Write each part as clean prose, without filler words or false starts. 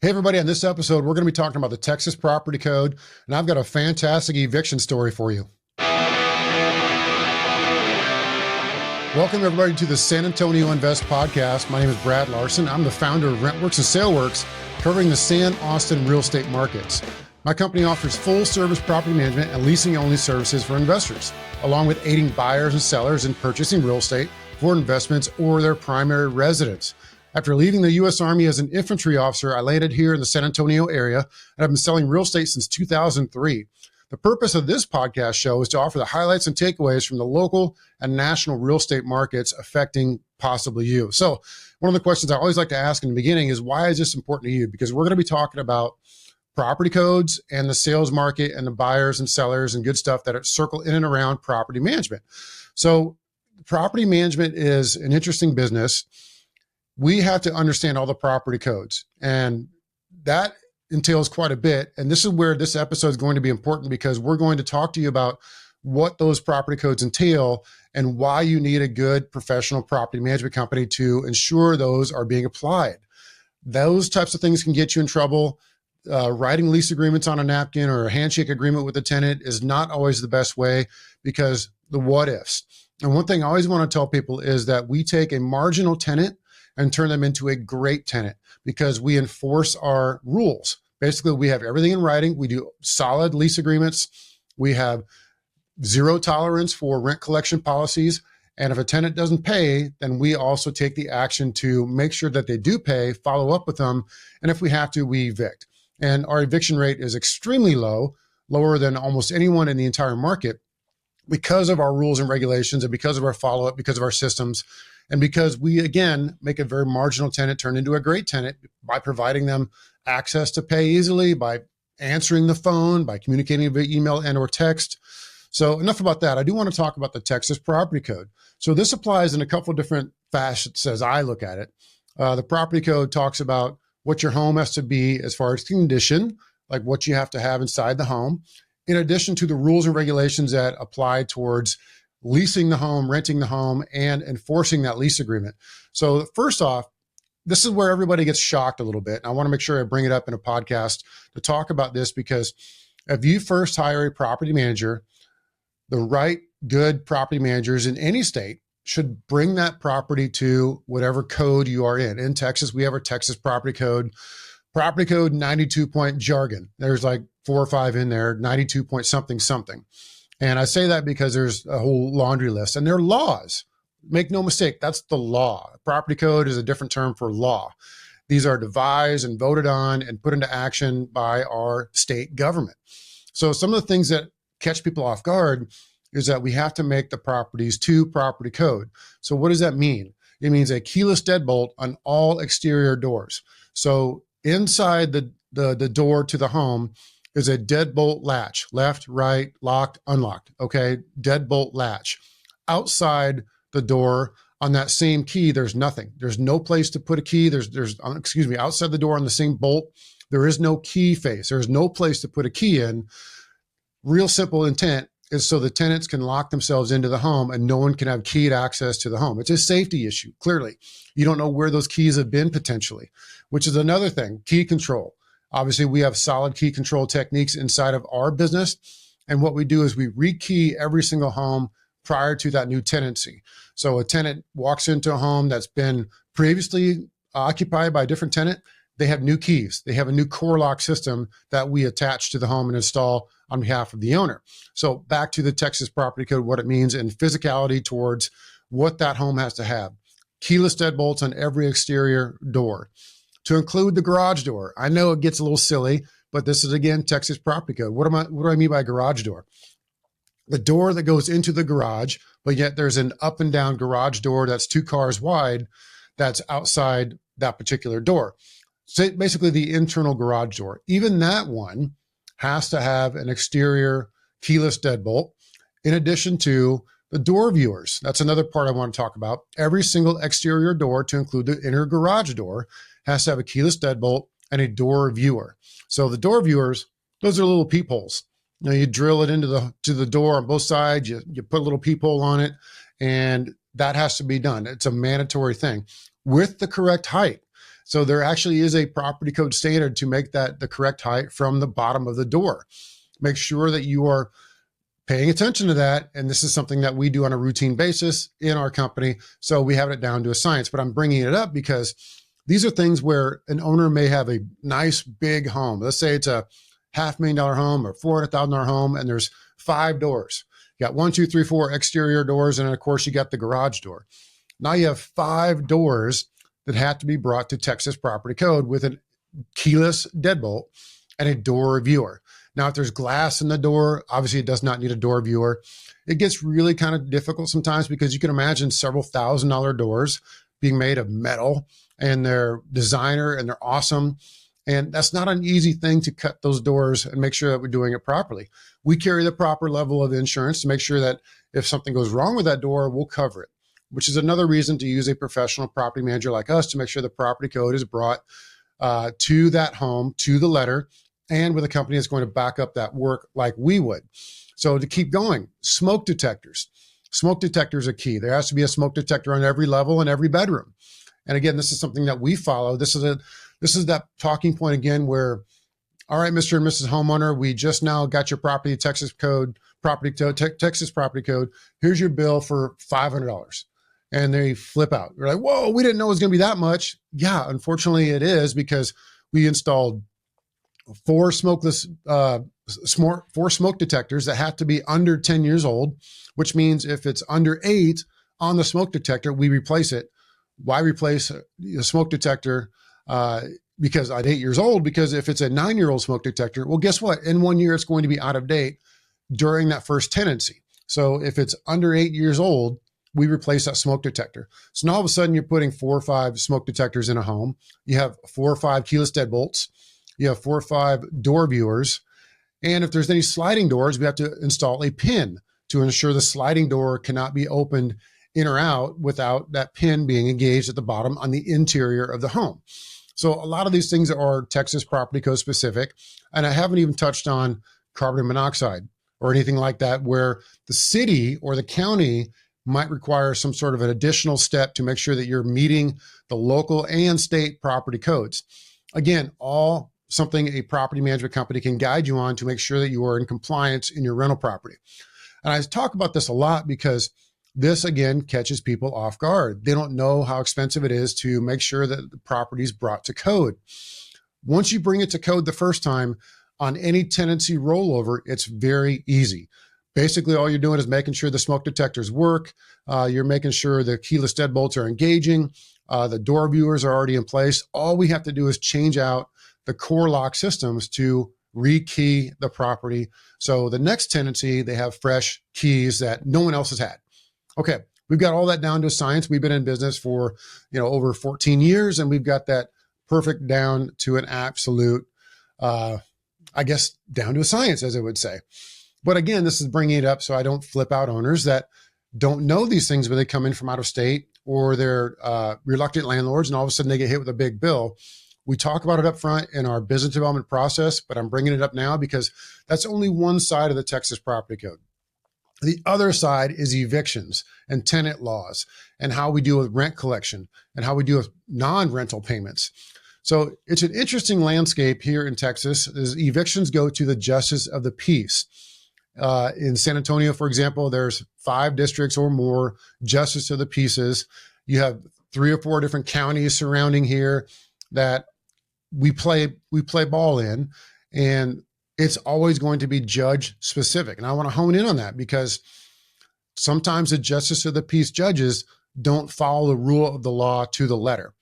Hey, everybody, on this episode, we're going to be talking about the Texas Property Code, and I've got a fantastic eviction story for you. Welcome, everybody, to the San Antonio Invest Podcast. My name is Brad Larsen. I'm the founder of RentWorks and SaleWorks, covering the San Austin real estate markets. My company offers full-service property management and leasing-only services for investors, along with aiding buyers and sellers in purchasing real estate for investments or their primary residence. After leaving the U.S. Army as an infantry officer, I landed here in the San Antonio area, and I've been selling real estate since 2003. The purpose of this podcast show is to offer the highlights and takeaways from the local and national real estate markets affecting possibly you. So one of the questions I always like to ask in the beginning is, why is this important to you? Because we're going to be talking about property codes and the sales market and the buyers and sellers and good stuff that circle in and around property management. So property management is an interesting business. We have to understand all the property codes, and that entails quite a bit. And this is where this episode is going to be important, because we're going to talk to you about what those property codes entail and why you need a good professional property management company to ensure those are being applied. Those types of things can get you in trouble. Writing lease agreements on a napkin or a handshake agreement with a tenant is not always the best way, because the what ifs. And one thing I always want to tell people is that we take a marginal tenant and turn them into a great tenant, because we enforce our rules. Basically, we have everything in writing. We do solid lease agreements. We have zero tolerance for rent collection policies. And if a tenant doesn't pay, then we also take the action to make sure that they do pay, follow up with them. And if we have to, we evict. And our eviction rate is extremely low, lower than almost anyone in the entire market, because of our rules and regulations, and because of our follow-up, because of our systems, and because we, again, make a very marginal tenant turn into a great tenant by providing them access to pay easily, by answering the phone, by communicating via email and or text. So enough about that. I do want to talk about the Texas Property Code. So this applies in a couple of different facets as I look at it. The Property Code talks about what your home has to be as far as condition, like what you have to have inside the home, in addition to the rules and regulations that apply towards leasing the home, renting the home, and enforcing that lease agreement. So first off, this is where everybody gets shocked a little bit. And I want to make sure I bring it up in a podcast to talk about this, because if you first hire a property manager, the right good property managers in any state should bring that property to whatever code you are in. In Texas, we have our Texas Property Code. Property Code 92 point jargon. There's like 4 or 5 in there, 92 point something something. And I say that because there's a whole laundry list, and they're laws. Make no mistake, that's the law. Property code is a different term for law. These are devised and voted on and put into action by our state government. So some of the things that catch people off guard is that we have to make the properties to property code. So what does that mean? It means a keyless deadbolt on all exterior doors. So inside the door to the home is a deadbolt latch, left, right, locked, unlocked, okay? Deadbolt latch. Outside the door on that same key, there's nothing. There's no place to put a key. Outside the door on the same bolt, there is no key face. There's no place to put a key in. Real simple intent is so the tenants can lock themselves into the home and no one can have keyed access to the home. It's a safety issue, clearly. You don't know where those keys have been potentially, which is another thing, key control. Obviously, we have solid key control techniques inside of our business. And what we do is we rekey every single home prior to that new tenancy. So a tenant walks into a home that's been previously occupied by a different tenant. They have new keys. They have a new core lock system that we attach to the home and install on behalf of the owner. So back to the Texas Property Code, what it means in physicality towards what that home has to have. Keyless deadbolts on every exterior door. To include the garage door. I know it gets a little silly, but this is, again, Texas Property Code. What do I mean by garage door? The door that goes into the garage, but yet there's an up and down garage door that's 2 cars wide that's outside that particular door. So basically the internal garage door. Even that one has to have an exterior keyless deadbolt, in addition to the door viewers. That's another part I want to talk about. Every single exterior door, to include the inner garage door, has to have a keyless deadbolt and a door viewer. So the door viewers, those are little peepholes. You drill it into the door on both sides. You put a little peephole on it, and that has to be done. It's a mandatory thing with the correct height. So there actually is a property code standard to make that the correct height from the bottom of the door. Make sure that you are paying attention to that. And this is something that we do on a routine basis in our company. So we have it down to a science, but I'm bringing it up because these are things where an owner may have a nice big home. Let's say it's a $500,000 home or $400,000 home, and there's 5 doors. You got 1, 2, 3, 4 exterior doors. And of course you got the garage door. Now you have 5 doors that have to be brought to Texas property code with a keyless deadbolt and a door viewer. Now, if there's glass in the door, obviously it does not need a door viewer. It gets really kind of difficult sometimes because you can imagine several $1,000 doors being made of metal, and they're designer and they're awesome. And that's not an easy thing to cut those doors and make sure that we're doing it properly. We carry the proper level of insurance to make sure that if something goes wrong with that door, we'll cover it, which is another reason to use a professional property manager like us to make sure the property code is brought to that home, to the letter, and with a company that's going to back up that work like we would. So to keep going, smoke detectors. Smoke detectors are key. There has to be a smoke detector on every level in every bedroom. And again, this is something that we follow. This is that talking point again where, all right, Mr. and Mrs. Homeowner, we just now got your Texas property code. Here's your bill for $500. And they flip out. They're like, whoa, we didn't know it was going to be that much. Yeah, unfortunately it is, because we installed 4 smoke detectors that have to be under 10 years old, which means if it's under 8 on the smoke detector, we replace it. Why replace the smoke detector because at 8 years old? Because if it's a 9-year-old smoke detector, well, guess what? In 1 year, it's going to be out of date during that first tenancy. So if it's under 8 years old, we replace that smoke detector. So now all of a sudden you're putting 4 or 5 smoke detectors in a home. You have 4 or 5 keyless deadbolts. You have 4 or 5 door viewers. And if there's any sliding doors, we have to install a pin to ensure the sliding door cannot be opened in or out without that pin being engaged at the bottom on the interior of the home. So a lot of these things are Texas property code specific. And I haven't even touched on carbon monoxide or anything like that, where the city or the county might require some sort of an additional step to make sure that you're meeting the local and state property codes. Again, all something a property management company can guide you on to make sure that you are in compliance in your rental property. And I talk about this a lot because this, again, catches people off guard. They don't know how expensive it is to make sure that the property is brought to code. Once you bring it to code the first time on any tenancy rollover, it's very easy. Basically, all you're doing is making sure the smoke detectors work. You're making sure the keyless deadbolts are engaging. The door viewers are already in place. All we have to do is change out the core lock systems to rekey the property. So the next tenancy, they have fresh keys that no one else has had. Okay, we've got all that down to a science. We've been in business for over 14 years, and we've got that perfect down to an absolute, down to a science, as I would say. But again, this is bringing it up so I don't flip out owners that don't know these things when they come in from out of state, or they're reluctant landlords, and all of a sudden they get hit with a big bill. We talk about it up front in our business development process, but I'm bringing it up now because that's only one side of the Texas property code. The other side is evictions and tenant laws and how we deal with rent collection and how we deal with non-rental payments. So it's an interesting landscape here in Texas. As evictions go to the justice of the peace. In San Antonio, for example, there's 5 districts or more justice of the peaces. You have 3 or 4 different counties surrounding here that we play ball in, and it's always going to be judge specific. And I want to hone in on that because sometimes the justice of the peace judges don't follow the rule of the law to the letter.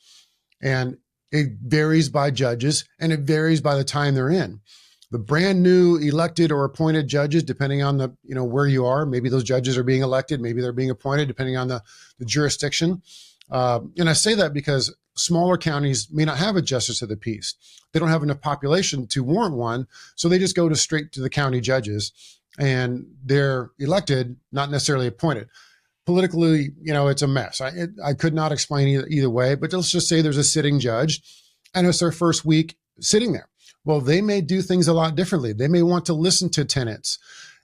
And it varies by judges, and it varies by the time they're in. The brand new elected or appointed judges, depending on the, where you are, maybe those judges are being elected, maybe they're being appointed, depending on the jurisdiction. And I say that because smaller counties may not have a justice of the peace. They don't have enough population to warrant one. So they just go straight to the county judges, and they're elected, not necessarily appointed. Politically, it's a mess. I could not explain either way, but let's just say there's a sitting judge and it's their first week sitting there. Well, they may do things a lot differently. They may want to listen to tenants,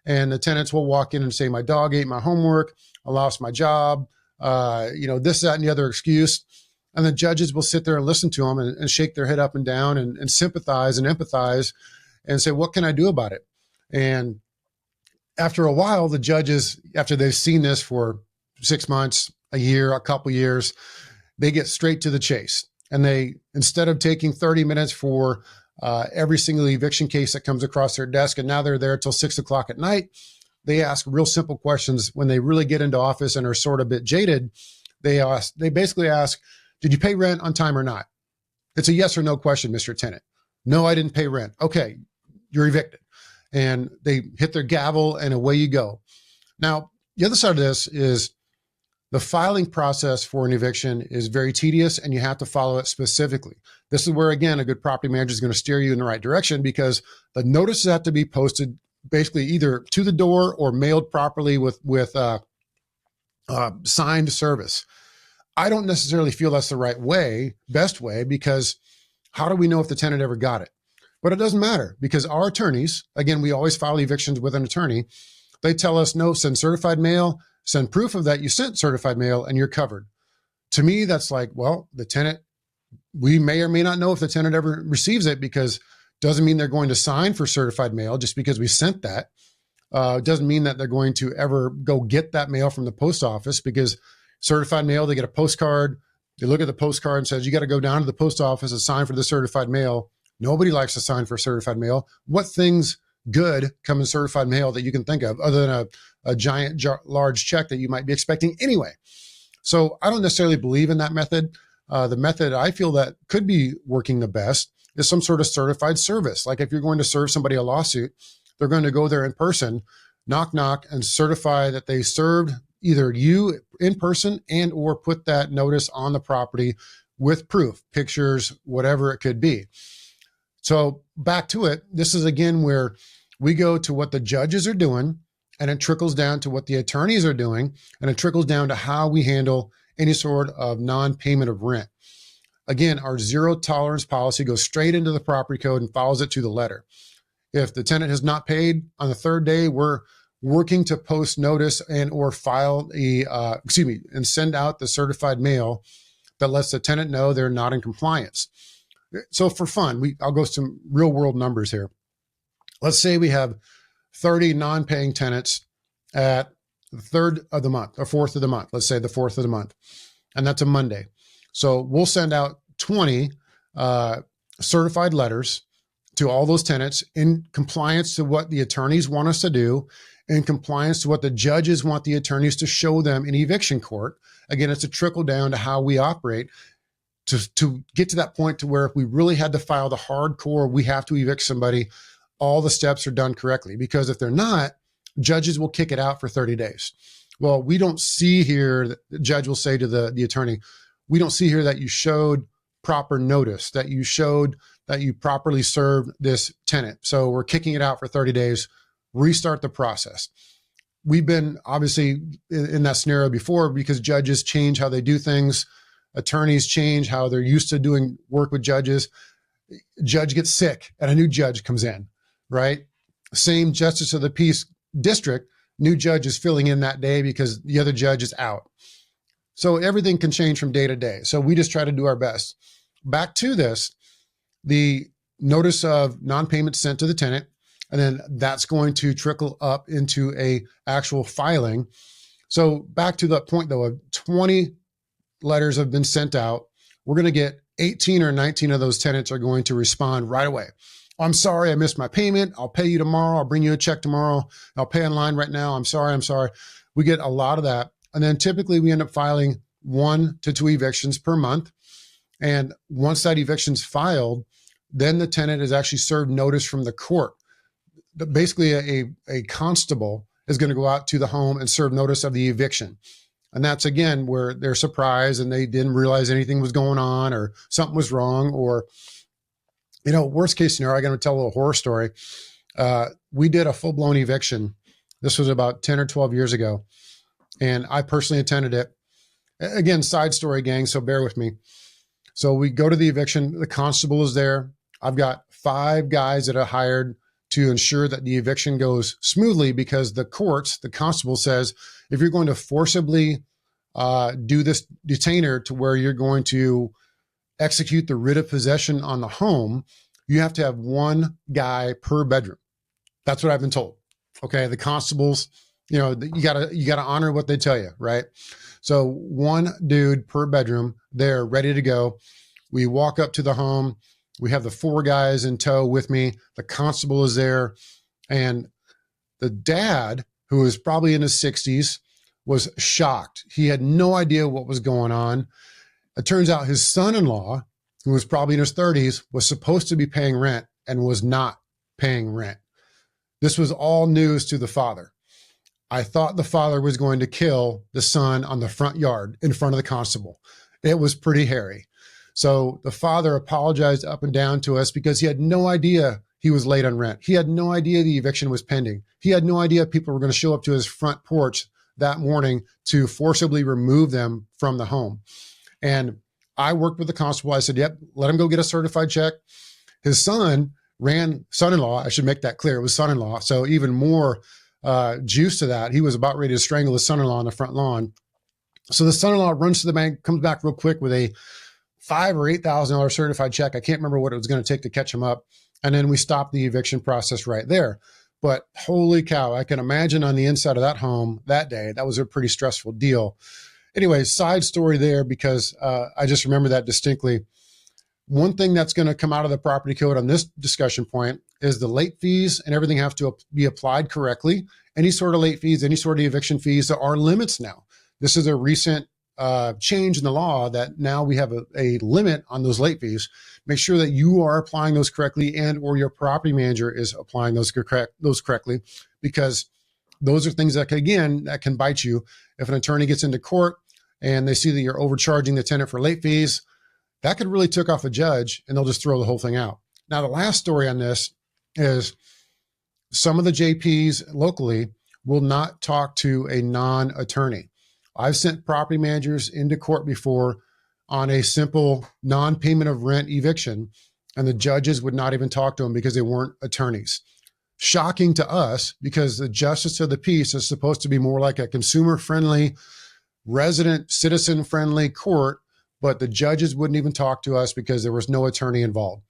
and the tenants will walk in and say, my dog ate my homework, I lost my job, this, that, and the other excuse. And the judges will sit there and listen to them and shake their head up and down and sympathize and empathize and say, what can I do about it? And after a while, the judges, after they've seen this for 6 months, a year, a couple years, they get straight to the chase. And they, instead of taking 30 minutes for every single eviction case that comes across their desk, and now they're there till 6 o'clock at night, they ask real simple questions. When they really get into office and are sort of a bit jaded, they basically ask, did you pay rent on time or not? It's a yes or no question, Mr. Tenant. No, I didn't pay rent. Okay, you're evicted. And they hit their gavel and away you go. Now, the other side of this is the filing process for an eviction is very tedious and you have to follow it specifically. This is where, again, a good property manager is going to steer you in the right direction, because the notices have to be posted basically either to the door or mailed properly with signed service. I don't necessarily feel that's the right way, best way, because how do we know if the tenant ever got it? But it doesn't matter, because our attorneys, again, we always file evictions with an attorney. They tell us, no, send certified mail, send proof of that you sent certified mail, and you're covered. To me, that's like, well, the tenant, we may or may not know if the tenant ever receives it, because doesn't mean they're going to sign for certified mail just because we sent that. Doesn't mean that they're going to ever go get that mail from the post office, because certified mail, they get a postcard. They look at the postcard and says, you got to go down to the post office and sign for the certified mail. Nobody likes to sign for certified mail. What things good come in certified mail that you can think of other than a giant, large check that you might be expecting anyway? So I don't necessarily believe in that method. The method I feel that could be working the best is some sort of certified service. Like if you're going to serve somebody a lawsuit, they're going to go there in person, knock, knock, and certify that they served either you in person and or put that notice on the property with proof, pictures, whatever it could be. So back to it, this is again where we go to what the judges are doing, and it trickles down to what the attorneys are doing, and it trickles down to how we handle any sort of non-payment of rent. Again, our zero tolerance policy goes straight into the property code and follows it to the letter. If the tenant has not paid on the third day, we're working to post notice and or file and send out the certified mail that lets the tenant know they're not in compliance. So for fun, I'll go some real world numbers here. Let's say we have 30 non-paying tenants at the 3rd of the month or 4th of the month. Let's say the 4th of the month, and that's a Monday. So we'll send out 20 certified letters to all those tenants in compliance to what the attorneys want us to do, in compliance to what the judges want the attorneys to show them in eviction court. Again, it's a trickle down to how we operate to get to that point to where if we really had to file the hardcore, we have to evict somebody, all the steps are done correctly. Because if they're not, judges will kick it out for 30 days. Well, we don't see here, the judge will say to the attorney, we don't see here that you showed proper notice, that you showed that you properly served this tenant. So we're kicking it out for 30 days, restart the process. We've been obviously in that scenario before because judges change how they do things. Attorneys change how they're used to doing work with judges. Judge gets sick and a new judge comes in, right? Same justice of the peace district, new judge is filling in that day because the other judge is out. So everything can change from day to day. So we just try to do our best. Back to this, the notice of non-payment sent to the tenant, and then that's going to trickle up into a actual filing. So back to the point though, of 20 letters have been sent out. We're going to get 18 or 19 of those tenants are going to respond right away. I'm sorry, I missed my payment. I'll pay you tomorrow. I'll bring you a check tomorrow. I'll pay online right now. I'm sorry. We get a lot of that. And then typically we end up filing 1 to 2 evictions per month. And once that eviction's filed, then the tenant is actually served notice from the court. Basically a constable is going to go out to the home and serve notice of the eviction. And that's again where they're surprised and they didn't realize anything was going on or something was wrong, or, worst case scenario, I'm going to tell a little horror story. We did a full-blown eviction. This was about 10 or 12 years ago. And I personally attended it. Again, side story, gang, so bear with me. So we go to the eviction. The constable is there. I've got 5 guys that are hired to ensure that the eviction goes smoothly, because the constable says, if you're going to forcibly do this detainer to where you're going to execute the writ of possession on the home, you have to have one guy per bedroom. That's what I've been told. Okay. The constables, you gotta honor what they tell you, right? So one dude per bedroom, they're ready to go. We walk up to the home. We have the 4 guys in tow with me. The constable is there. And the dad, who is probably in his 60s, was shocked. He had no idea what was going on. It turns out his son-in-law, who was probably in his 30s, was supposed to be paying rent and was not paying rent. This was all news to the father. I thought the father was going to kill the son on the front yard in front of the constable. It was pretty hairy. So the father apologized up and down to us because he had no idea he was late on rent. He had no idea the eviction was pending. He had no idea people were going to show up to his front porch that morning to forcibly remove them from the home. And I worked with the constable. I said, yep, let him go get a certified check. His son-in-law, I should make that clear, it was son-in-law. So even more juice to that. He was about ready to strangle his son-in-law on the front lawn. So the son-in-law runs to the bank, comes back real quick with a $5,000 or $8,000 certified check. I can't remember what it was going to take to catch him up. And then we stopped the eviction process right there. But holy cow, I can imagine on the inside of that home that day, that was a pretty stressful deal. Anyway, side story there, because I just remember that distinctly. One thing that's going to come out of the property code on this discussion point is the late fees and everything have to be applied correctly. Any sort of late fees, any sort of eviction fees, there are limits now. This is a recent change in the law that now we have a limit on those late fees. Make sure that you are applying those correctly and or your property manager is applying those correctly, because those are things that can bite you. If an attorney gets into court and they see that you're overcharging the tenant for late fees, that could really tick off a judge and they'll just throw the whole thing out. Now, the last story on this is some of the JPs locally will not talk to a non-attorney. I've sent property managers into court before on a simple non-payment of rent eviction, and the judges would not even talk to them because they weren't attorneys. Shocking to us, because the justice of the peace is supposed to be more like a consumer-friendly, resident, citizen-friendly court, but the judges wouldn't even talk to us because there was no attorney involved.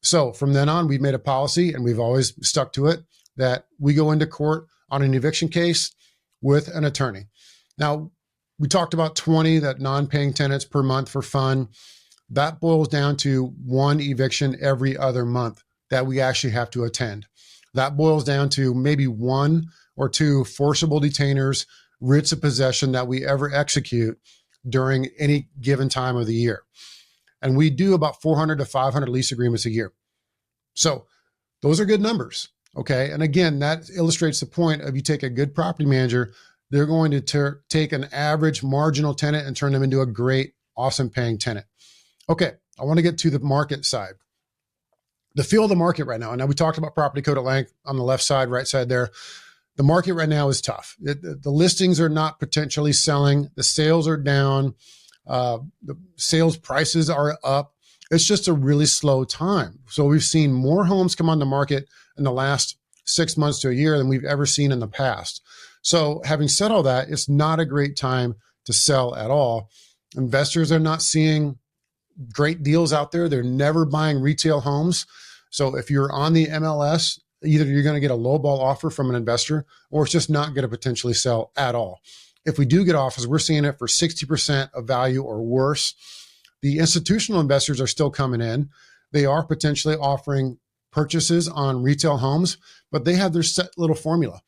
So from then on, we've made a policy, and we've always stuck to it, that we go into court on an eviction case with an attorney. Now, we talked about 20 that non-paying tenants per month for fun. That boils down to one eviction every other month that we actually have to attend. That boils down to maybe 1 or 2 forcible detainers, writs of possession that we ever execute during any given time of the year. And we do about 400 to 500 lease agreements a year. So those are good numbers. Okay. And again, that illustrates the point of you take a good property manager, they're going to take an average marginal tenant and turn them into a great, awesome paying tenant. Okay. I want to get to the market side. The feel of the market right now. And now we talked about property code at length on the left side, right side there. The market right now is tough. The listings are not potentially selling. The sales are down. The sales prices are up. It's just a really slow time. So we've seen more homes come on the market in the last 6 months to a year than we've ever seen in the past. So having said all that, it's not a great time to sell at all. Investors are not seeing great deals out there. They're never buying retail homes. So if you're on the MLS, either you're going to get a lowball offer from an investor, or it's just not going to potentially sell at all. If we do get offers, we're seeing it for 60% of value or worse. The institutional investors are still coming in. They are potentially offering purchases on retail homes, but they have their set little formula.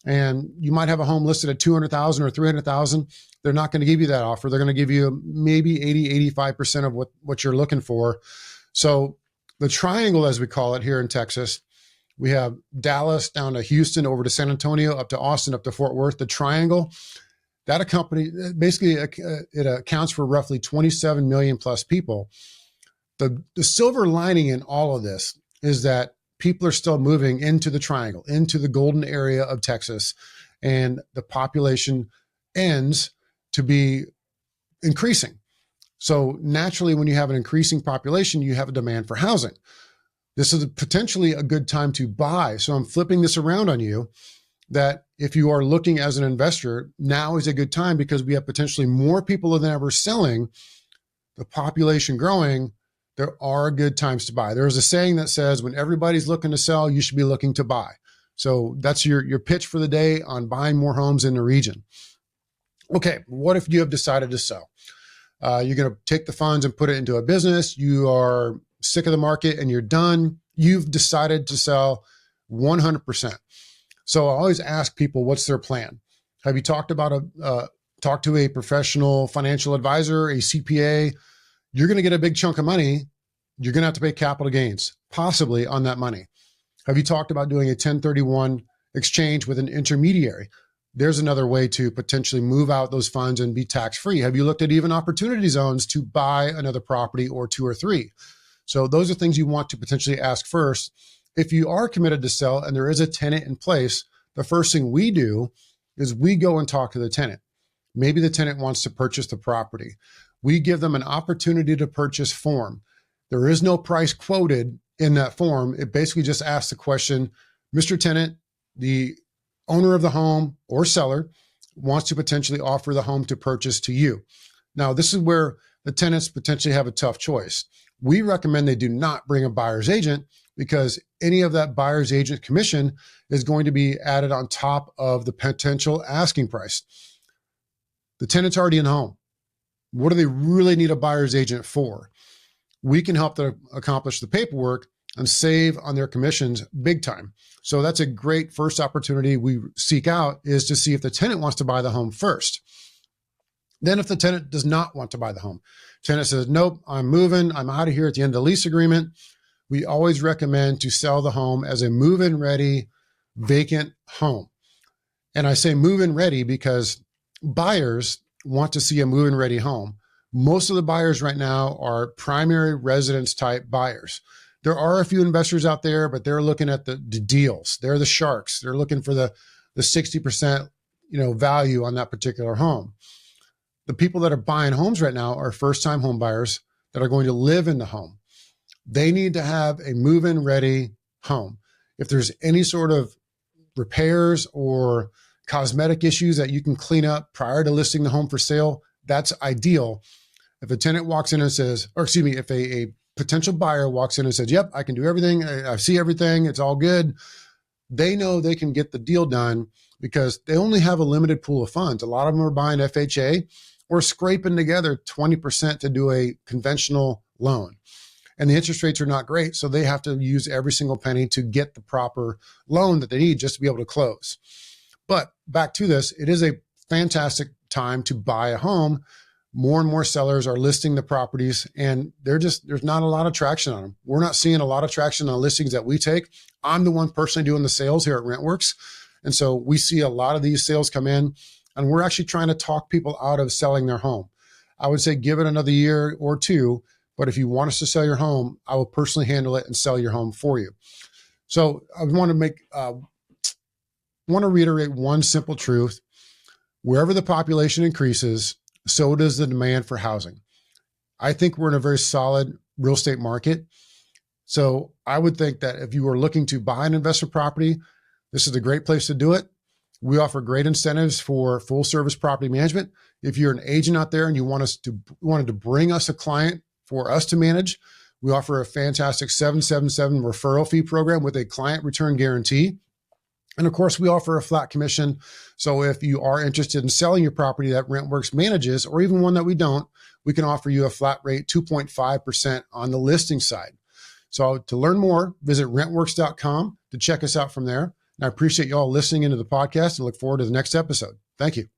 And you might have a home listed at 200,000 or 300,000. They're not going to give you that offer. They're going to give you maybe 80, 85% of what you're looking for. So the triangle, as we call it here in Texas, we have Dallas down to Houston, over to San Antonio, up to Austin, up to Fort Worth. The triangle, that basically it accounts for roughly 27 million plus people. The silver lining in all of this is that people are still moving into the triangle, into the golden area of Texas, and the population ends to be increasing. So naturally, when you have an increasing population, you have a demand for housing. This is potentially a good time to buy. So I'm flipping this around on you, that if you are looking as an investor, now is a good time because we have potentially more people than ever selling, the population growing. There are good times to buy. There's a saying that says when everybody's looking to sell, you should be looking to buy. So that's your pitch for the day on buying more homes in the region. Okay, what if you have decided to sell? You're going to take the funds and put it into a business. You are sick of the market and you're done. You've decided to sell 100%. So I always ask people, what's their plan? Have you talked to a professional financial advisor, a CPA? You're going to get a big chunk of money. You're going to have to pay capital gains, possibly on that money. Have you talked about doing a 1031 exchange with an intermediary? There's another way to potentially move out those funds and be tax-free. Have you looked at even opportunity zones to buy another property or two or three? So those are things you want to potentially ask first. If you are committed to sell and there is a tenant in place, the first thing we do is we go and talk to the tenant. Maybe the tenant wants to purchase the property. We give them an opportunity to purchase form. There is no price quoted in that form. It basically just asks the question, Mr. Tenant, the owner of the home or seller wants to potentially offer the home to purchase to you. Now, this is where the tenants potentially have a tough choice. We recommend they do not bring a buyer's agent because any of that buyer's agent commission is going to be added on top of the potential asking price. The tenant's already in home. What do they really need a buyer's agent for? We can help them accomplish the paperwork and save on their commissions big time. So that's a great first opportunity we seek out, is to see if the tenant wants to buy the home first. Then if the tenant does not want to buy the home, tenant says, nope, I'm moving, I'm out of here at the end of the lease agreement, we always recommend to sell the home as a move-in ready vacant home. And I say move-in ready because buyers want to see a move-in ready home. Most of the buyers right now are primary residence type buyers. There are a few investors out there, but they're looking at the deals. They're the sharks. They're looking for the 60% value on that particular home. The people that are buying homes right now are first-time home buyers that are going to live in the home. They need to have a move-in ready home. If there's any sort of repairs or cosmetic issues that you can clean up prior to listing the home for sale, that's ideal. If a tenant walks in and says, if a potential buyer walks in and says, yep, I can do everything, I see everything, it's all good, they know they can get the deal done because they only have a limited pool of funds. A lot of them are buying FHA or scraping together 20% to do a conventional loan. And the interest rates are not great, so they have to use every single penny to get the proper loan that they need just to be able to close. But back to this, it is a fantastic time to buy a home. More and more sellers are listing the properties and there's not a lot of traction on them. We're not seeing a lot of traction on listings that we take. I'm the one personally doing the sales here at RentWorks. And so we see a lot of these sales come in and we're actually trying to talk people out of selling their home. I would say give it another year or two, but if you want us to sell your home, I will personally handle it and sell your home for you. So I want to reiterate one simple truth. Wherever the population increases, so does the demand for housing. I think we're in a very solid real estate market. So I would think that if you are looking to buy an investment property, this is a great place to do it. We offer great incentives for full service property management. If you're an agent out there and you wanted to bring us a client for us to manage, we offer a fantastic 777 referral fee program with a client return guarantee. And of course, we offer a flat commission. So if you are interested in selling your property that RentWorks manages, or even one that we don't, we can offer you a flat rate 2.5% on the listing side. So to learn more, visit rentworks.com to check us out from there. And I appreciate you all listening into the podcast and look forward to the next episode. Thank you.